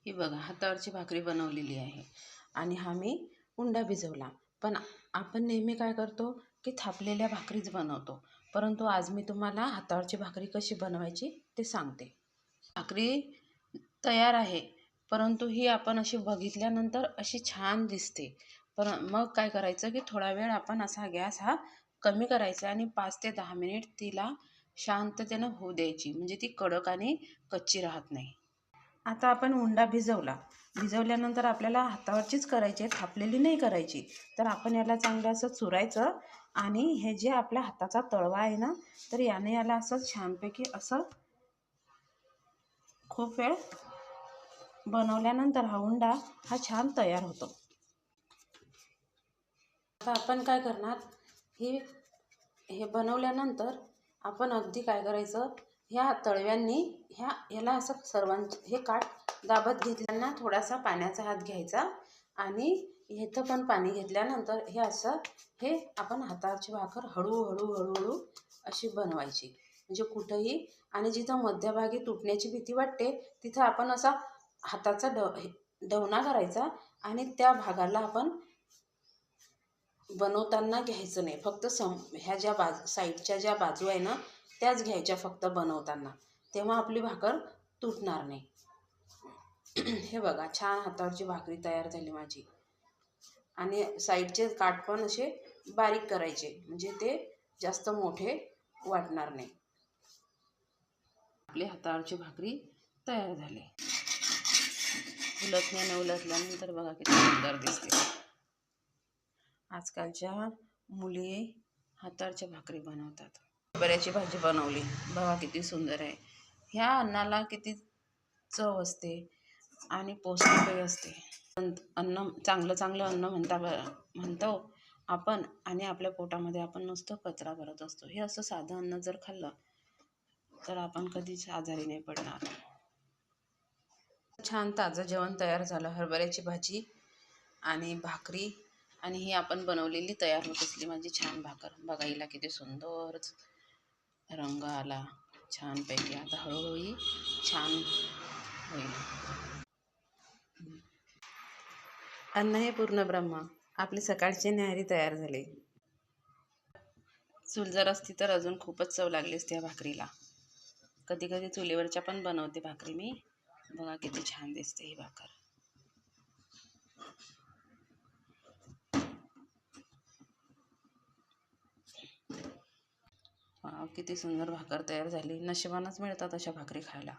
ही बघा हातावरची भाकरी बनवलेली आहे आणि हा मी उंडा भिजवला. पण आपण नेहमी काय करतो की थापलेल्या भाकरीच बनवतो. परंतु आज मी तुम्हाला हातावरची भाकरी कशी बनवायची ते सांगते. भाकरी तयार आहे, परंतु ही आपण अशी बघितल्यानंतर अशी छान दिसते. मग काय करायचं की थोडा वेळ आपण असा गॅस हा कमी करायचा आणि 5 ते 10 मिनिट तिला शांततेनं होऊ द्यायची, म्हणजे ती कडक आणि कच्ची राहत नाही. आता आपण उंडा भिजवल्यानंतर आपल्याला हातावरचीच करायची आहे, थापलेली नाही करायची. तर आपण याला चांगलं असं चुरायचं आणि हे जे आपल्या हाताचा तळवा आहे ना, तर याला असं छानपैकी असं खूप वेळ बनवल्यानंतर हा उंडा हा छान तयार होतो. आता आपण काय करणार, हे बनवल्यानंतर आपण अगदी काय करायचं, ह्या तळव्यांनी याला असं हे काठ दाबत घेतल्यानं थोडासा पाण्याचा हात घ्यायचा आणि इथं पण पाणी घेतल्यानंतर हे आपण हातावरची भाकर हळूहळू अशी बनवायची. म्हणजे कुठंही, आणि जिथं मध्यभागी तुटण्याची भीती वाटते तिथं आपण असा हाताचा डवणा करायचा आणि त्या भागाला आपण बनवताना घ्यायचं नाही. फक्त ह्या ज्या साईडच्या ज्या बाजू आहे ना त्याच घ्यायच्या फक्त बनवताना, तेव्हा आपली भाकर तुटणार नाही. हे बघा छान हातावरची भाकरी तयार झाली माझी. आणि साईडचे काठ पण असे बारीक करायचे, म्हणजे ते जास्त मोठे वाटणार नाही. आपली हातावरची भाकरी तयार झाली. उलटल्यानंतर बघा किती सुंदर दिसते. आजकालच्या मुली हातावरच्या भाकरी बनवतात. हरभऱ्याची भाजी बनवली, बघा किती सुंदर आहे. ह्या अन्नाला किती चव असते आणि पौष्टिकही असते. चांगलं अन्न म्हणतो आपण, आणि आपल्या पोटामध्ये आपण नुसतं कचरा भरत असतो. हे असं साधं अन्न जर खाल्लं तर आपण कधीच आजारी नाही पडणार. छान ताजं जेवण तयार झालं. हरभऱ्याची भाजी आणि भाकरी, आणि ही आपण बनवलेली तयार होत असली माझी छान भाकर. बघा हिला किती सुंदर रंग आला छानपैकी. आता हळूहळू छान होईल. अन्न हे पूर्ण ब्रह्म. आपली सकाळची न्याहारी तयार झाली. चूल जर असती तर अजून खूपच चव लागली असती या भाकरीला. कधी कधी चुलीवरच्या पण बनवते भाकरी मी. बघा किती छान दिसते ही भाकर. किती सुंदर भाकर तयार झाली. नशिबानंच मिळतात अशा भाकरी खायला.